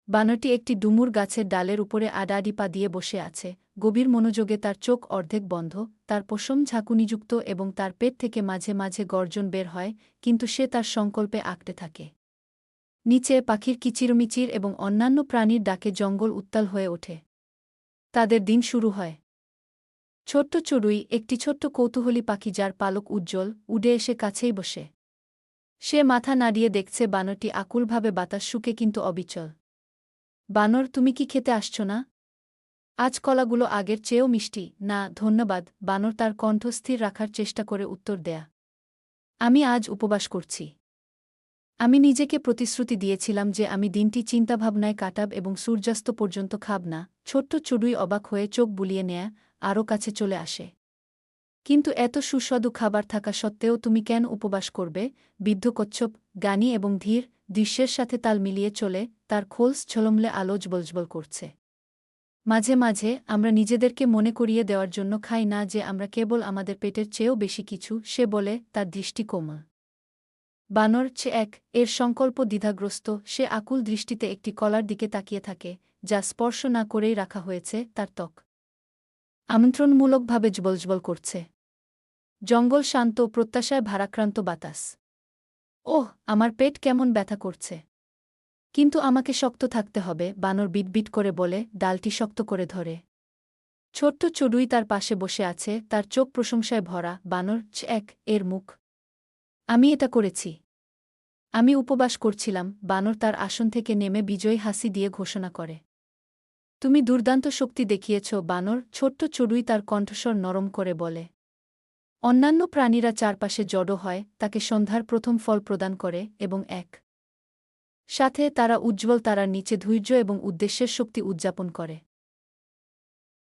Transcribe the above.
বানরটি একটি ডুমুর গাছের ডালের উপরে আড়াআড়ি পা দিয়ে বসে আছে, গভীর মনোযোগে তার চোখ অর্ধেক বন্ধ, তার পশম ঝাঁকুনিযুক্ত এবং তার পেট থেকে মাঝে মাঝে গর্জন বের হয়, কিন্তু সে তার সংকল্পে আঁকড়ে থাকে। নিচে পাখির কিচিরমিচির এবং অন্যান্য প্রাণীর ডাকে জঙ্গল উত্তাল হয়ে ওঠে। তাদের দিন শুরু হয়। ছোট্ট চড়ুই, একটি ছোট্ট কৌতূহলী পাখি যার পালক উজ্জ্বল, উড়ে এসে কাছেই বসে। সে মাথা নাড়িয়ে দেখছে বানরটি আকুলভাবে বাতাস শুকে কিন্তু অবিচল। বানর, তুমি কি খেতে আসছ না? আজ কলাগুলো আগের চেয়েও মিষ্টি। না ধন্যবাদ, বানর তার কণ্ঠ স্থির রাখার চেষ্টা করে উত্তর দেয়া। আমি আজ উপবাস করছি। আমি নিজেকে প্রতিশ্রুতি দিয়েছিলাম যে আমি দিনটি চিন্তাভাবনায় কাটাব এবং সূর্যাস্ত পর্যন্ত খাব না। ছোট্ট চড়ুই অবাক হয়ে চোখ বুলিয়ে নেয়া, আরও কাছে চলে আসে। কিন্তু এত সুস্বাদু খাবার থাকা সত্ত্বেও তুমি কেন উপবাস করবে? বৃদ্ধ কচ্ছপ, জ্ঞানী এবং ধীর, দৃশ্যের সাথে তাল মিলিয়ে চলে, তার খোলস ঝলমলে আলো জ্বলজ্বল করছে। মাঝে মাঝে আমরা নিজেদেরকে মনে করিয়ে দেওয়ার জন্য খাই না যে আমরা কেবল আমাদের পেটের চেয়েও বেশি কিছু, সে বলে, তার দৃষ্টি কোমল। বানর এক এর সংকল্প দ্বিধাগ্রস্ত, সে আকুল দৃষ্টিতে একটি কলার দিকে তাকিয়ে থাকে, যা স্পর্শ না করেই রাখা হয়েছে, তার ত্বক আমন্ত্রণমূলকভাবে জ্বলজ্বল করছে। জঙ্গল শান্ত, প্রত্যাশায় ভারাক্রান্ত বাতাস। ওহ, আমার পেট কেমন ব্যথা করছে। কিন্তু আমাকে শক্ত থাকতে হবে, বানর বিটবিট করে বলে, ডালটি শক্ত করে ধরে। ছোট্ট চড়ুই তার পাশে বসে আছে, তার চোখ প্রশংসায় ভরা। বানর এক এর মুখ। আমি এটা করেছি। আমি উপবাস করছিলাম। বানর তার আসন থেকে নেমে বিজয়ী হাসি দিয়ে ঘোষণা করে। তুমি দুর্দান্ত শক্তি দেখিয়েছ, বানর। ছোট্ট চড়ুই তার কণ্ঠস্বর নরম করে বলে। অন্যান্য প্রাণীরা চারপাশে জড়ো হয়, তাকে সন্ধ্যার প্রথম ফল প্রদান করে, এবং এক সাথে তারা উজ্জ্বল তারার নিচে ধৈর্য এবং উদ্দেশ্যের শক্তি উদযাপন করে।